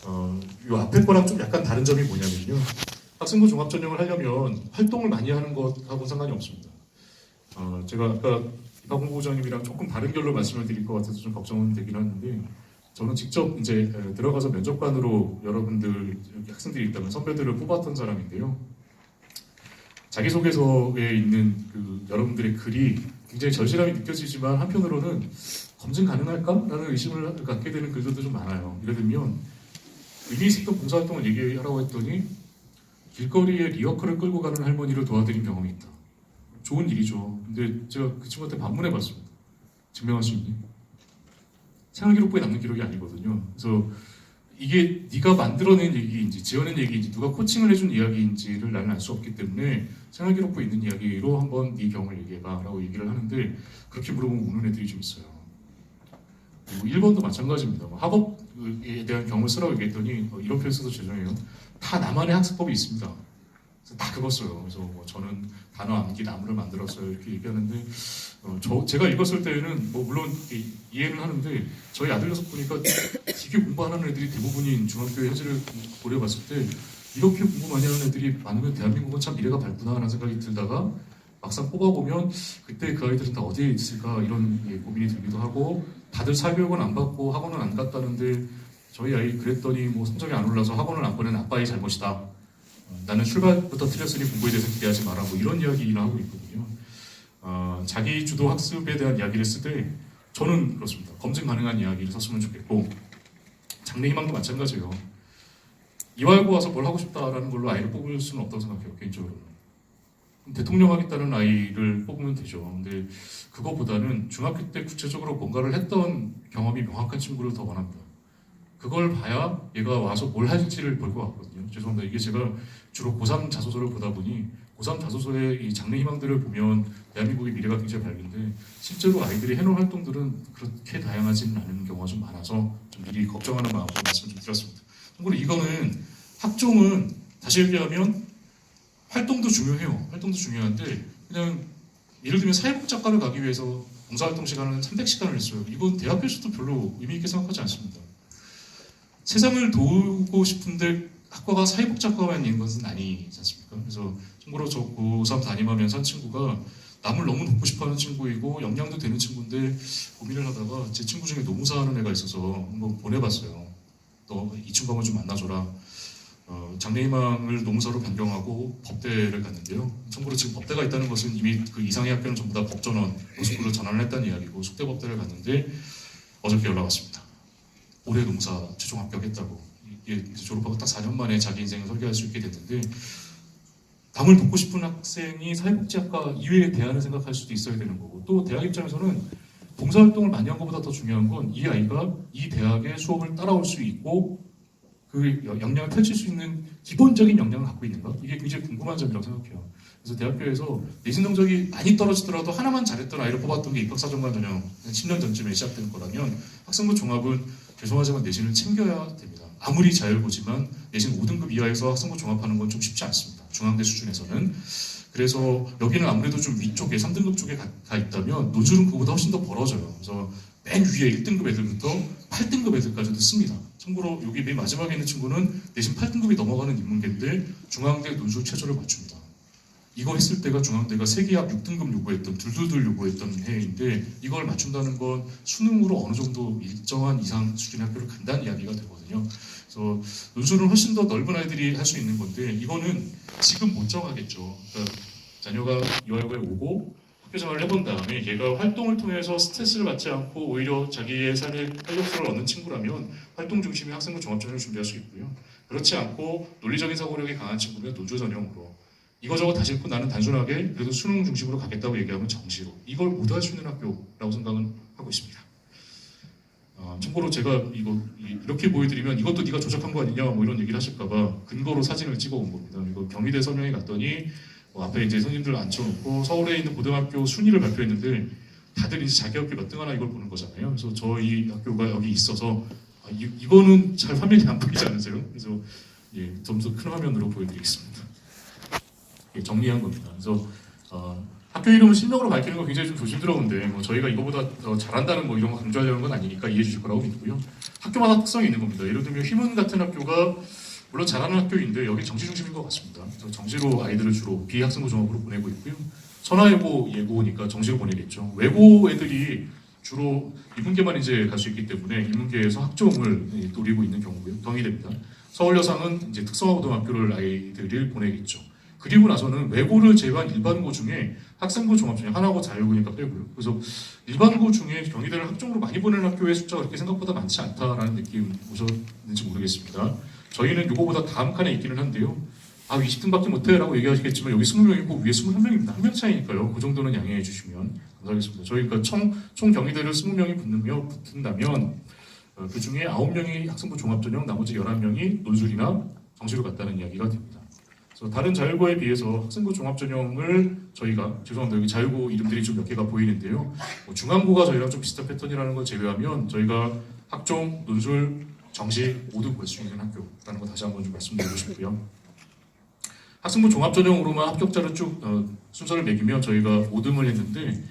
이 앞에 거랑 좀 약간 다른 점이 뭐냐면요. 학생부 종합 전형을 하려면 활동을 많이 하는 것하고 상관이 없습니다. 제가 아까 이박홍 부장님이랑 조금 다른 결로 말씀을 드릴 것 같아서 좀 걱정은 되긴 하는데, 저는 직접 이제 들어가서 면접관으로 여러분들 학생들이 있다면 선배들을 뽑았던 사람인데요. 자기소개서에 있는 그 여러분들의 글이 굉장히 절실함이 느껴지지만 한편으로는 검증 가능할까?라는 의심을 갖게 되는 글들도 좀 많아요. 예를 들면 의미 있었던 봉사활동을 얘기하라고 했더니 길거리에 리어카를 끌고 가는 할머니를 도와드린 경험이 있다. 좋은 일이죠. 근데 제가 그 친구한테 반문해봤습니다. 증명할 수 있니? 생활기록부에 남는 기록이 아니거든요. 그래서 이게 네가 만들어낸 얘기인지 지어낸 얘기인지 누가 코칭을 해준 이야기인지를 나는 알 수 없기 때문에 생활기록부에 있는 이야기로 한번 네 경험을 얘기해봐 라고 얘기를 하는데, 그렇게 물어보면 우는 애들이 좀 있어요. 그리고 1번도 마찬가지입니다. 학업에 대한 경험을 쓰라고 얘기했더니 이런 표현 써서 죄송해요. 다 나만의 학습법이 있습니다. 그래서 다 그거 써요. 그래서 저는 단어 암기 나무를 만들었어요 이렇게 얘기하는데, 제가 읽었을 때는 물론 이해는 하는데 저희 아들 녀석 보니까 되게 공부하는 애들이 대부분인 중학교의 현실을 고려해봤을 때 이렇게 공부 많이 하는 애들이 많으면 대한민국은 참 미래가 밝구나 하는 생각이 들다가 막상 뽑아보면 그때 그 아이들은 다 어디에 있을까 이런 고민이 들기도 하고, 다들 사교육은 안 받고 학원은 안 갔다는데 저희 아이 그랬더니 성적이 안 올라서 학원을 안 보낸 아빠의 잘못이다. 나는 출발부터 틀렸으니 공부에 대해서 기대하지 마라. 이런 이야기를 하고 있거든요. 자기 주도 학습에 대한 이야기를 쓰되 저는 그렇습니다. 검증 가능한 이야기를 썼으면 좋겠고, 장래희망도 마찬가지예요. 이화여고 와서 뭘 하고 싶다라는 걸로 아이를 뽑을 수는 없다고 생각해요. 개인적으로는. 대통령 하겠다는 아이를 뽑으면 되죠. 근데 그거보다는 중학교 때 구체적으로 뭔가를 했던 경험이 명확한 친구를 더 원합니다. 그걸 봐야 얘가 와서 뭘 할지를 볼 것 같거든요. 죄송합니다. 이게 제가 주로 고3 자소서를 보다 보니 고3 자소서의 이 장래 희망들을 보면 대한민국의 미래가 굉장히 밝은데 실제로 아이들이 해놓은 활동들은 그렇게 다양하지는 않은 경우가 좀 많아서 좀 미리 걱정하는 마음으로 말씀을 좀 드렸습니다. 참고로 이거는 학종은 다시 얘기하면 활동도 중요해요. 활동도 중요한데 그냥 예를 들면 사회복지학과를 가기 위해서 봉사활동 시간을 300시간을 했어요. 이건 대학교에서도 별로 의미 있게 생각하지 않습니다. 세상을 도우고 싶은데 학과가 사회복지학과만 있는 것은 아니지 않습니까? 그래서 참고로 저 고3 담임하면서 한 친구가 남을 너무 돕고 싶어하는 친구이고 역량도 되는 친구인데 고민을 하다가 제 친구 중에 노무사하는 애가 있어서 한번 보내봤어요. 너 이 친구 한번 좀 만나줘라. 장래희망을 노무사로 변경하고 법대를 갔는데요. 참고로 지금 법대가 있다는 것은 이미 그 이상의 학교는 전부 다 법전원, 로스쿨로 전환을 했다는 이야기고, 숙대법대를 갔는데 어저께 연락 왔습니다. 올해 노무사 최종 합격했다고. 이게 졸업하고 딱 4년 만에 자기 인생을 설계할 수 있게 됐는데, 남을 돕고 싶은 학생이 사회복지학과 이외의 대안을 생각할 수도 있어야 되는 거고, 또 대학 입장에서는 봉사활동을 많이 한 것보다 더 중요한 건 이 아이가 이 대학의 수업을 따라올 수 있고 그 역량을 펼칠 수 있는 기본적인 역량을 갖고 있는가? 이게 굉장히 궁금한 점이라고 생각해요. 그래서 대학교에서 내신 성적이 많이 떨어지더라도 하나만 잘했던 아이를 뽑았던 게 입학사정관 전형 10년 전쯤에 시작된 거라면, 학생부 종합은 죄송하지만 내신을 챙겨야 됩니다. 아무리 잘 보지만 내신 5등급 이하에서 학생부 종합하는 건 좀 쉽지 않습니다. 중앙대 수준에서는. 그래서 여기는 아무래도 좀 위쪽에 3등급 쪽에 가 있다면 노즐은 그거보다 훨씬 더 벌어져요. 그래서 맨 위에 1등급 애들부터 8등급 애들까지도 씁니다. 참고로 여기 맨 마지막에 있는 친구는 내신 8등급이 넘어가는 인문계인데 중앙대 논술 최저를 맞춥니다. 이거 했을 때가 중앙대가 세계학 6등급 요구했던, 둘둘둘 요구했던 해인데 이걸 맞춘다는 건 수능으로 어느 정도 일정한 이상 수준의 학교를 간다는 이야기가 되거든요. 그래서 논술은 훨씬 더 넓은 아이들이 할 수 있는 건데 이거는 지금 못 정하겠죠. 그러니까 자녀가 이화여고에 오고 학교생활을 해본 다음에 얘가 활동을 통해서 스트레스를 받지 않고 오히려 자기의 삶의 활력소를 얻는 친구라면 활동 중심의 학생부 종합전형을 준비할 수 있고요. 그렇지 않고 논리적인 사고력이 강한 친구면 노조 전형으로 이거저거 다 짚고 나는 단순하게 그래도 수능 중심으로 가겠다고 얘기하면 정시로 이걸 모두 할 수 있는 학교라고 생각은 하고 있습니다. 참고로 제가 이렇게 보여드리면 이것도 네가 조작한 거 아니냐 이런 얘기를 하실까봐 근거로 사진을 찍어온 겁니다. 이거 경희대 서명에 갔더니 앞에 이제 선생님들 앉혀놓고 서울에 있는 고등학교 순위를 발표했는데 다들 이제 자기 학교 몇 등 하나 이걸 보는 거잖아요. 그래서 저희 학교가 여기 있어서 이거는 잘 화면이 안 보이지 않으세요? 그래서 좀 더 큰 화면으로 보여드리겠습니다. 정리한 겁니다. 그래서 학교 이름을 실명으로 밝히는 거 굉장히 좀 조심스러운데 뭐 저희가 이거보다 더 잘한다는 뭐 이런 거 강조하려는 건 아니니까 이해해 주실 거라고 믿고요. 학교마다 특성이 있는 겁니다. 예를 들면 휘문 같은 학교가 물론 잘하는 학교인데 여기 정시 중심인 것 같습니다. 그래서 정시로 아이들을 주로 비학생부 종합으로 보내고 있고요. 천하예고 예고니까 정시로 보내겠죠. 외고 애들이 주로 인문계만 이제 갈 수 있기 때문에 인문계에서 학종을 노리고 있는 경우고요. 경희대입니다. 서울여상은 이제 특성화고등학교를 아이들을 보내겠죠. 그리고 나서는 외고를 제외한 일반고 중에 학생부 종합 중에 하나고 자유고니까 빼고요. 그래서 일반고 중에 경희대를 학종으로 많이 보내는 학교의 숫자가 그렇게 생각보다 많지 않다라는 느낌 오셨는지 모르겠습니다. 저희는 이거보다 다음 칸에 있기는 한데요. 20등밖에 못해라고 얘기하시겠지만 여기 20명이고 위에 21명입니다. 한 명 차이니까요. 그 정도는 양해해 주시면 감사하겠습니다. 저희가 총 경희대를 20명이 붙는다면 그 중에 9명이 학생부 종합전형, 나머지 11명이 논술이나 정시로 갔다는 이야기가 됩니다. 그래서 다른 자율고에 비해서 학생부 종합전형을 저희가 죄송합니다. 여기 자율고 이름들이 좀 몇 개가 보이는데요. 중앙고가 저희랑 좀 비슷한 패턴이라는 걸 제외하면 저희가 학종, 논술, 정시 모두 볼 수 있는 학교라는 거 다시 한번 좀 말씀드리고 싶고요. 학생부 종합전형으로만 합격자를 쭉 순서를 매기면 저희가 5등을 했는데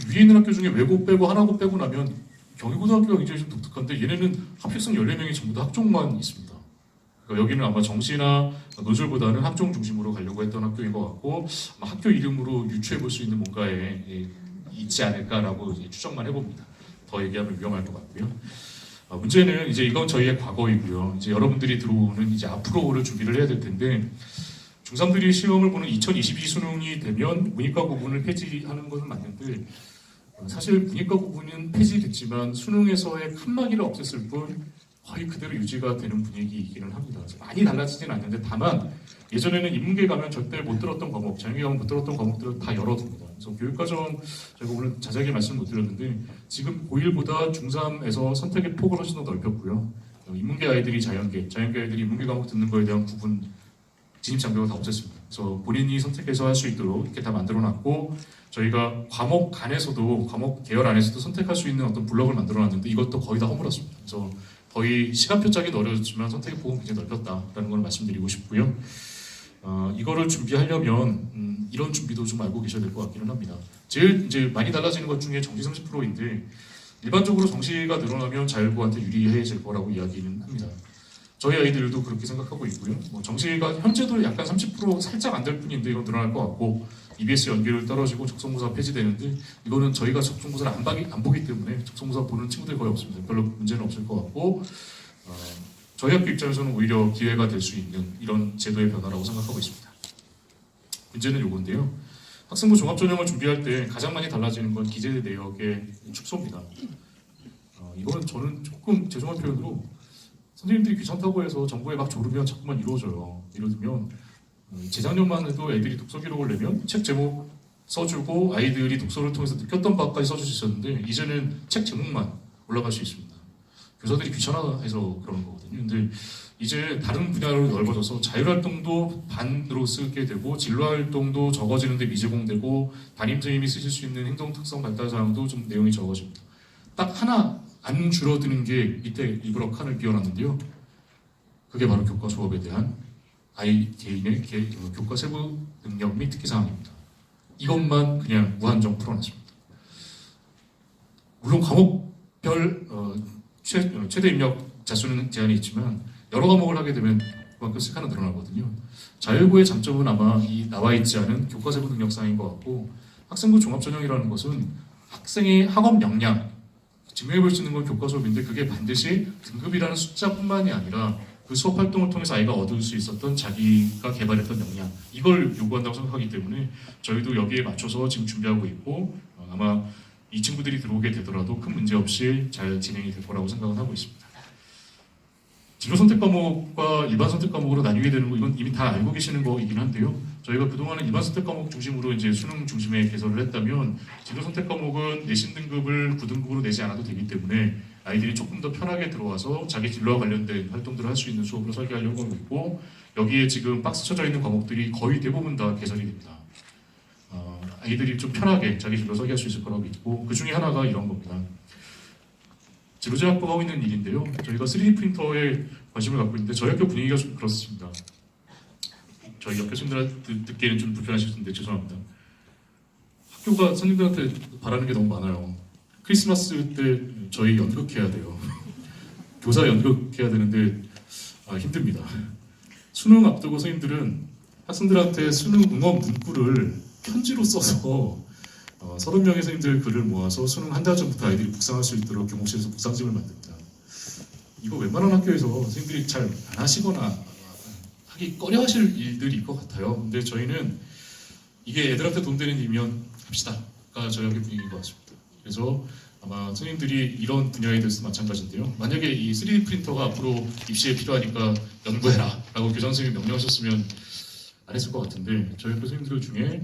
위에 있는 학교 중에 외고 빼고 하나고 빼고 나면 경희고등학교가 굉장히 좀 독특한데 얘네는 합격생 14명이 전부 다 학종만 있습니다. 그러니까 여기는 아마 정시나 논술보다는 학종 중심으로 가려고 했던 학교인 것 같고 아마 학교 이름으로 유추해 볼 수 있는 뭔가에 있지 않을까라고 이제 추정만 해봅니다. 더 얘기하면 위험할 것 같고요. 문제는 이제 이건 저희의 과거이고요. 이제 여러분들이 들어오는 이제 앞으로를 준비를 해야 될 텐데 중3들이 시험을 보는 2022 수능이 되면 문이과 구분을 폐지하는 것은 맞는데 사실 문이과 구분은 폐지됐지만 수능에서의 칸막이를 없앴을 뿐 거의 그대로 유지가 되는 분위기이기는 합니다. 많이 달라지진 않는데 다만 예전에는 인문계 가면 절대 못 들었던 과목, 자연계 가면 못 들었던 과목들을 다 열어둡니다. 그래서 교육과정 제가 오늘 자세하게 말씀 못 드렸는데 지금 고1보다 중3에서 선택의 폭을 훨씬 더 넓혔고요. 인문계 아이들이 자연계 아이들이 인문계 과목 듣는 거에 대한 구분 진입 장벽을 다 없앴습니다. 그래서 본인이 선택해서 할 수 있도록 이렇게 다 만들어놨고 저희가 과목 간에서도 과목 계열 안에서도 선택할 수 있는 어떤 블럭을 만들어놨는데 이것도 거의 다 허물었습니다. 그래서 거의 시간표 짜기는 어려웠지만 선택의 폭은 굉장히 넓혔다라는 걸 말씀드리고 싶고요. 이거를 준비하려면 이런 준비도 좀 알고 계셔야 될 것 같기는 합니다. 제일 이제 많이 달라지는 것 중에 정시 30%인데 일반적으로 정시가 늘어나면 자율고한테 유리해질 거라고 이야기는 합니다. 저희 아이들도 그렇게 생각하고 있고요. 정시가 현재도 약간 30% 살짝 안 될 뿐인데 이건 늘어날 것 같고 EBS 연계율 떨어지고 적성고사 폐지되는데 이거는 저희가 적성고사를 안 보기 때문에 적성고사 보는 친구들이 거의 없습니다. 별로 문제는 없을 것 같고 저희 학교 입장에서는 오히려 기회가 될 수 있는 이런 제도의 변화라고 생각하고 있습니다. 문제는 요건데요. 학생부 종합전형을 준비할 때 가장 많이 달라지는 건 기재 내역의 축소입니다. 이거는 저는 조금 죄송한 표현으로 선생님들이 귀찮다고 해서 정보에 막 조르면 자꾸만 이루어져요. 예를 들면 재작년만 해도 애들이 독서 기록을 내면 책 제목 써주고 아이들이 독서를 통해서 느꼈던 바까지 써줄 수 있었는데 이제는 책 제목만 올라갈 수 있습니다. 교사들이 귀찮아해서 그러는 거거든요. 근데 이제 다른 분야로 넓어져서 자율활동도 반으로 쓰게 되고 진로활동도 적어지는데 미제공되고 담임 선생님이 쓰실 수 있는 행동특성 발달사항도 좀 내용이 적어집니다. 딱 하나 안 줄어드는 게 밑에 일부러 칸을 비워놨는데요. 그게 바로 교과 수업에 대한 아이 개인의 교과 세부 능력 및 특기사항입니다. 이것만 그냥 무한정 풀어놨습니다. 물론 과목별 최대 입력 자수는 제한이 있지만 여러 과목을 하게 되면 그만큼 시간은 늘어나거든요. 자율고의 장점은 아마 이 나와 있지 않은 교과 세부 능력사항인 것 같고 학생부 종합전형이라는 것은 학생의 학업 역량 증명해 볼 수 있는 건 교과 수업인데 그게 반드시 등급이라는 숫자뿐만이 아니라 그 수업 활동을 통해서 아이가 얻을 수 있었던 자기가 개발했던 역량 이걸 요구한다고 생각하기 때문에 저희도 여기에 맞춰서 지금 준비하고 있고 아마 이 친구들이 들어오게 되더라도 큰 문제 없이 잘 진행이 될 거라고 생각은 하고 있습니다. 진로 선택 과목과 일반 선택 과목으로 나뉘게 되는 거 이건 이미 다 알고 계시는 거이긴 한데요. 저희가 그동안은 일반 선택 과목 중심으로 이제 수능 중심의 개설을 했다면 진로 선택 과목은 내신 등급을 9등급으로 내지 않아도 되기 때문에 아이들이 조금 더 편하게 들어와서 자기 진로와 관련된 활동들을 할 수 있는 수업으로 설계하려고 하고 있고 여기에 지금 박스 쳐져 있는 과목들이 거의 대부분 다 개설이 됩니다. 아이들이 좀 편하게 자기 진로 설계할 수 있을 거라고 믿고 그 중에 하나가 이런 겁니다. 지도제학부가 하고 있는 일인데요. 저희가 3D 프린터에 관심을 갖고 있는데 저희 학교 분위기가 좀 그렇습니다. 저희 옆 교수님들 듣기에는 좀 불편하실 텐데 죄송합니다. 학교가 선생님들한테 바라는 게 너무 많아요. 크리스마스 때 저희 연극해야 돼요. 교사 연극해야 되는데 힘듭니다. 수능 앞두고 선생님들은 학생들한테 수능 응원 문구를 편지로 써서 30명의 선생님들 글을 모아서 수능 한 달 전부터 아이들이 묵상할 수 있도록 교목실에서 묵상집을 만듭니다. 이거 웬만한 학교에서 선생님들이 잘 안 하시거나 하기 꺼려 하실 일들이 것 같아요. 근데 저희는 이게 애들한테 도움되는 일이면 합시다가 저희 학교 분위기인 것 같습니다. 그래서 아마 선생님들이 이런 분야에 대해서 마찬가지인데요. 만약에 이 3D 프린터가 앞으로 입시에 필요하니까 연구해라 라고 교장 선생님이 명령하셨으면 안 했을 것 같은데 저희 학교 선생님들 중에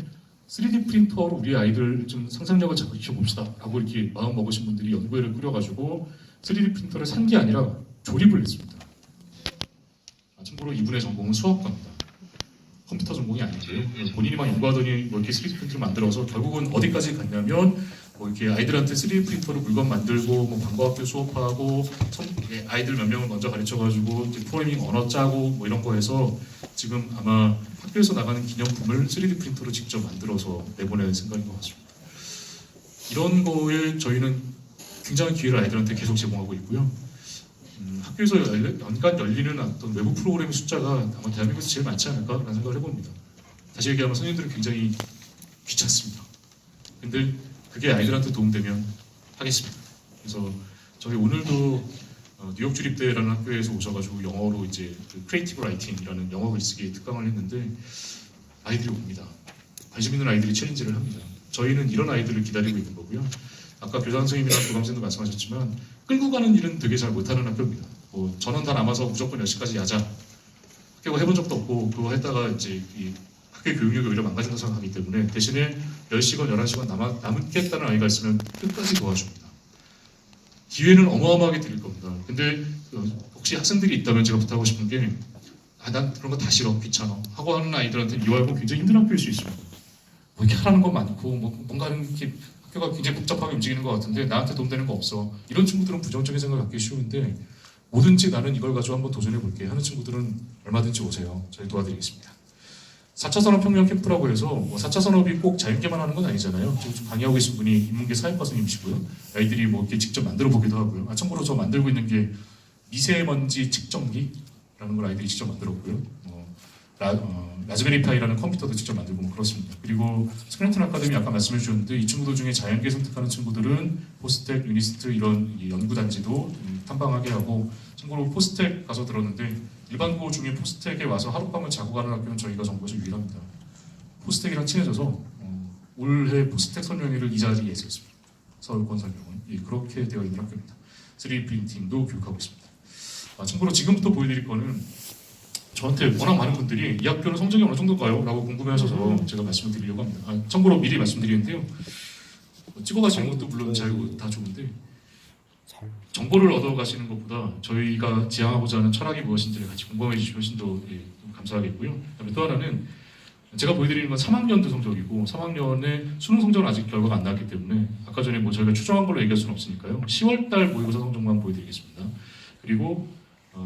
3D 프린터로 우리 아이들 좀 상상력을 자극시켜 봅시다 라고 이렇게 마음 먹으신 분들이 연구회를 꾸려가지고 3D 프린터를 산 게 아니라 조립을 했습니다. 참고로 이분의 전공은 수학과입니다. 컴퓨터 전공이 아니고요. 본인이 막 연구하더니 뭐 이렇게 3D 프린터를 만들어서 결국은 어디까지 갔냐면 뭐 이렇게 아이들한테 3D 프린터로 물건 만들고 뭐 광고학교 수업하고 아이들 몇 명을 먼저 가르쳐가지고 프로그래밍 언어 짜고 뭐 이런 거 해서 지금 아마 학교에서 나가는 기념품을 3D 프린터로 직접 만들어서 내보낼 생각인 것 같습니다. 이런 거에 저희는 굉장한 기회를 아이들한테 계속 제공하고 있고요. 학교에서 연간 열리는 어떤 외부 프로그램의 숫자가 아마 대한민국에서 제일 많지 않을까라는 생각을 해봅니다. 다시 얘기하면 선생님들은 굉장히 귀찮습니다. 근데 그게 아이들한테 도움되면 하겠습니다. 그래서 저희 오늘도 뉴욕 주립대라는 학교에서 오셔가지고 영어로 이제 그 크리에이티브 라이팅이라는 영어 글쓰기 특강을 했는데 아이들이 옵니다. 관심 있는 아이들이 챌린지를 합니다. 저희는 이런 아이들을 기다리고 있는 거고요. 아까 교장 선생님이랑 교감 선생님도 말씀하셨지만 끌고 가는 일은 되게 잘 못하는 학교입니다. 뭐 전원 다 남아서 무조건 10시까지 야자 학교가 해본 적도 없고 그거 했다가 이제 이 학교 교육력이 오히려 망가진다고 생각하기 때문에 대신에 10시간, 11시간 남겠다는 아이가 있으면 끝까지 도와줍니다. 기회는 어마어마하게 드릴 겁니다. 근데 혹시 학생들이 있다면 제가 부탁하고 싶은 게 난 그런 거 다 싫어, 귀찮아 하고 하는 아이들한테는 이 활동 굉장히 힘든 학교일 수 있습니다. 뭐 이렇게 하라는 건 많고 뭔가 이렇게 학교가 굉장히 복잡하게 움직이는 것 같은데 나한테 도움되는 거 없어. 이런 친구들은 부정적인 생각을 갖기 쉬운데 뭐든지 나는 이걸 가지고 한번 도전해볼게 하는 친구들은 얼마든지 오세요. 저희 도와드리겠습니다. 4차 산업혁명 캠프라고 해서 뭐 4차 산업이 꼭 자연계만 하는 건 아니잖아요. 지금 강의하고 계신 분이 인문계 사회과 선생님이시고요. 아이들이 뭐 이렇게 직접 만들어 보기도 하고요. 참고로 저 만들고 있는 게 미세먼지 측정기라는 걸 아이들이 직접 만들었고요. 라즈베리 파이라는 컴퓨터도 직접 만들고 뭐 그렇습니다. 그리고 스크랜턴 아카데미 아까 말씀해 주셨는데 이 친구들 중에 자연계 선택하는 친구들은 포스텍, 유니스트 이런 연구단지도 탐방하게 하고 참고로 포스텍 가서 들었는데 일반고 중에 포스텍에 와서 하룻밤을 자고 가는 학교는 저희가 전국에서 유일합니다. 포스텍이랑 친해져서 올해 포스텍 설명회를 이 자리에 했습니다. 서울건설병원 그렇게 되어 있는 학교입니다. 3D 프린팅도 교육하고 있습니다. 참고로 지금부터 보여드릴 거는 저한테 워낙 많은 분들이 이 학교는 성적이 어느 정도일까요? 라고 궁금해하셔서 제가 말씀을 드리려고 합니다. 참고로 미리 말씀드리는데요. 찍어가시는 것도 물론 다 좋은데 정보를 얻어가시는 것보다 저희가 지향하고자 하는 철학이 무엇인지를 같이 공부해 주시면 더 감사하겠고요. 그다음에 또 하나는 제가 보여드리는 건 3학년도 성적이고 3학년의 수능 성적은 아직 결과가 안 나왔기 때문에 아까 전에 뭐 저희가 추정한 걸로 얘기할 수는 없으니까요. 10월달 모의고사 성적만 보여드리겠습니다. 그리고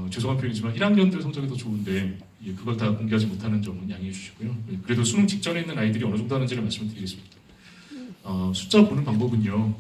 죄송한 표현이지만 1학년들 성적이 더 좋은데 그걸 다 공개하지 못하는 점은 양해해 주시고요. 그래도 수능 직전에 있는 아이들이 어느 정도 하는지를 말씀드리겠습니다. 숫자 보는 방법은요.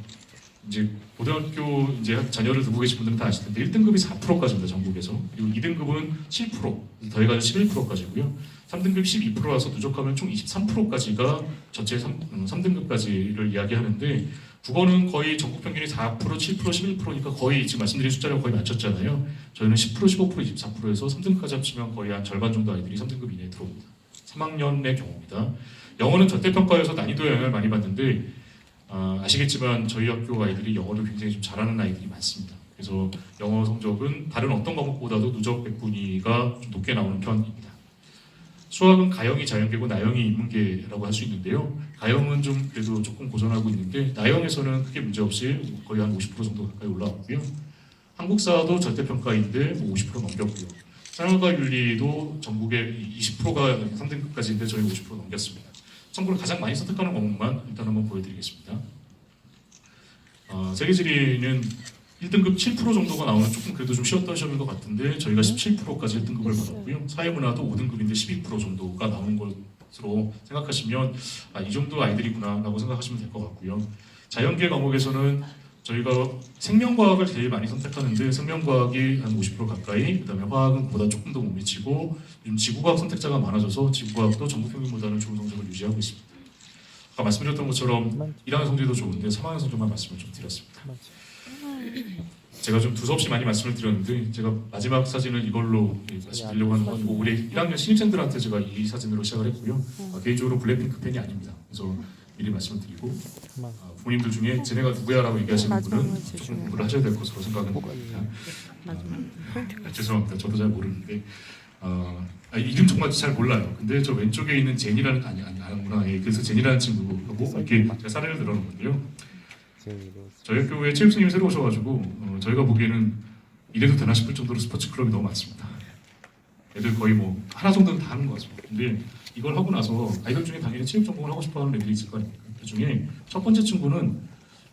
이제 고등학교 이제 자녀를 두고 계신 분들은 다 아실 텐데 1등급이 4%까지입니다. 전국에서. 그리고 2등급은 7%, 더해가지고 11%까지고요. 3등급 12%라서 누적하면 총 23%까지가 전체 3등급까지를 이야기하는데 국어는 거의 전국 평균이 4%, 7%, 11%니까 거의 지금 말씀드린 숫자랑 거의 맞췄잖아요. 저희는 10%, 15%, 24%에서 3등급까지 합치면 거의 한 절반 정도 아이들이 3등급 이내에 들어옵니다. 3학년의 경우입니다. 영어는 절대평가에서 난이도에 영향을 많이 받는데 아시겠지만 저희 학교 아이들이 영어를 굉장히 좀 잘하는 아이들이 많습니다. 그래서 영어 성적은 다른 어떤 과목보다도 누적 백분위가 좀 높게 나오는 편입니다. 수학은 가형이 자연계고 나형이 인문계라고 할 수 있는데요. 가형은 좀 그래도 조금 고전하고 있는데 나형에서는 크게 문제없이 거의 한 50% 정도 가까이 올라왔고요. 한국사도 절대평가인데 50% 넘겼고요. 쌍어과 윤리도 전국에 20%가 3등급까지인데 저희 50% 넘겼습니다. 참고로 가장 많이 선택하는 과목만 일단 한번 보여드리겠습니다. 세계지리는 1등급 7% 정도가 나오는 조금 그래도 좀 쉬웠던 시험인 것 같은데 저희가 17%까지 1등급을 받았고요. 사회문화도 5등급인데 12% 정도가 나오는 걸 것으로 생각하시면 이 정도 아이들이구나라고 생각하시면 될 것 같고요. 자연계 과목에서는 저희가 생명과학을 제일 많이 선택하는데 생명과학이 한 50% 가까이, 그다음에 화학은 그보다 조금 더 못 미치고 요즘 지구과학 선택자가 많아져서 지구과학도 전국 평균보다는 좋은 성적을 유지하고 있습니다. 아까 말씀드렸던 것처럼 1학년 성적도 좋은데 3학년 성적만 말씀을 좀 드렸습니다. 제가 좀 두서없이 많이 말씀을 드렸는데 제가 마지막 사진을 이걸로 말씀드리려고 하는 건 올해 1학년 신입생들한테 제가 이 사진으로 시작을 했고요. 개인적으로 블랙핑크 팬이 아닙니다. 그래서 미리 말씀을 드리고 부모님들 중에 쟤네가 누구야라고 얘기하시는 분은 조금 공부를 하셔야 될 것으로 생각은 합니다. 죄송합니다. 저도 잘 모르는데 이름 정말 잘 몰라요. 근데 저 왼쪽에 있는 제니라는 아니구나. 그래서 제니라는 친구고 이렇게 제가 사례를 들어놓은 건데요. 저희 학교에 체육생님이 새로 오셔가지고 저희가 보기에는 이래도 되나 싶을 정도로 스포츠 클럽이 너무 많습니다. 애들 거의 뭐 하나 정도는 다 하는 것 같습니다. 근데 이걸 하고 나서 아이들 중에 당연히 체육 전공을 하고 싶어하는 애들이 있을 거 아닙니까? 그 중에 첫 번째 친구는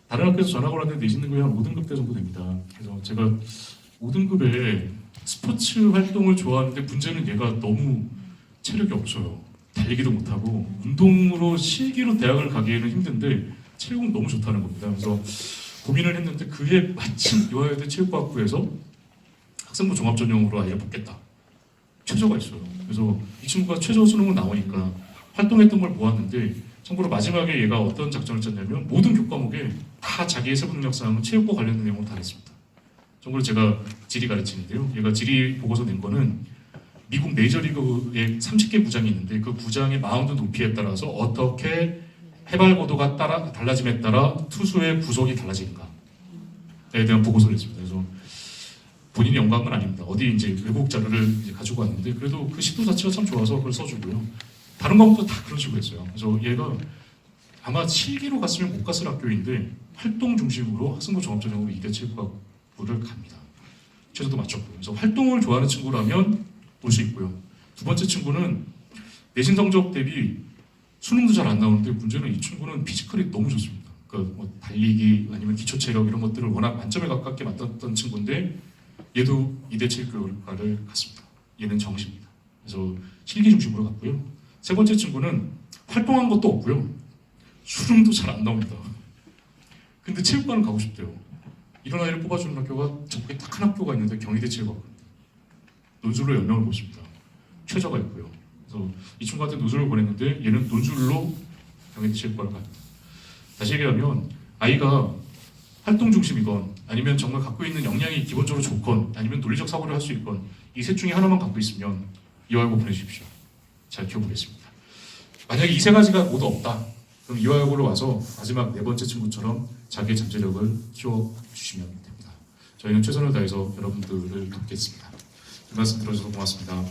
다른 학교에서 전학을 왔는데 내신 등급이 한 5등급 대 정도 됩니다. 그래서 제가 5등급에 스포츠 활동을 좋아하는데 문제는 얘가 너무 체력이 없어요. 달리기도 못하고 운동으로 실기로 대학을 가기에는 힘든데 체력은 너무 좋다는 겁니다. 그래서 고민을 했는데 그해 마침 이화여대 체육과학부에서 학생부 종합전형으로 아이를 뽑겠다. 최저가 있어요. 그래서 이 친구가 최저 수능은 나오니까 활동했던 걸 모았는데 참고로 마지막에 얘가 어떤 작전을 짰냐면 모든 교과목에 다 자기의 세부 능력 사항은 체육과 관련된 내용을 다 냈습니다. 참고로 제가 지리 가르치는데요. 얘가 지리 보고서 낸 거는 미국 메이저리그에 30개 구장이 있는데 그 구장의 마운드 높이에 따라서 어떻게 해발 고도가 달라짐에 따라 투수의 구속이 달라지는가에 대한 보고서를 했습니다. 그래서 본인이 연구한 건 아닙니다. 어디 이제 외국 자료를 이제 가지고 왔는데 그래도 그 시도 자체가 참 좋아서 그걸 써주고요. 다른 과목도 다 그런 식으로 했어요. 그래서 얘가 아마 실기로 갔으면 못 갔을 학교인데 활동 중심으로 학생부 종합전형으로 2대 체육과학부를 갑니다. 최저도 맞췄고요. 그래서 활동을 좋아하는 친구라면 올 수 있고요. 두 번째 친구는 내신 성적 대비 수능도 잘 안 나오는데 문제는 이 친구는 피지컬이 너무 좋습니다. 그러니까 뭐 달리기 아니면 기초 체력 이런 것들을 워낙 만점에 가깝게 맞았던 친구인데 얘도 2대 체육교육과를 갔습니다. 얘는 정시입니다. 그래서 실기 중심으로 갔고요. 세 번째 친구는 활동한 것도 없고요. 수능도 잘 안 나옵니다. 근데 체육과는 가고 싶대요. 이런 아이를 뽑아주는 학교가 전국에 딱 한 학교가 있는데 경희대 체육학과입니다. 논술로 연명을 보십니다. 최저가 있고요. 그래서 이 친구한테 논술을 보냈는데 얘는 논술로 경희대 체육과를 갑니다. 다시 얘기하면 아이가 활동 중심이건 아니면 정말 갖고 있는 역량이 기본적으로 좋건 아니면 논리적 사고를 할 수 있건 이 셋 중에 하나만 갖고 있으면 이화여고 보내주십시오. 잘 키워보겠습니다. 만약에 이 세 가지가 모두 없다. 그럼 이화여고로 와서 마지막 네 번째 친구처럼 자기의 잠재력을 키워주시면 됩니다. 저희는 최선을 다해서 여러분들을 돕겠습니다. 이 말씀 들어주셔서 고맙습니다.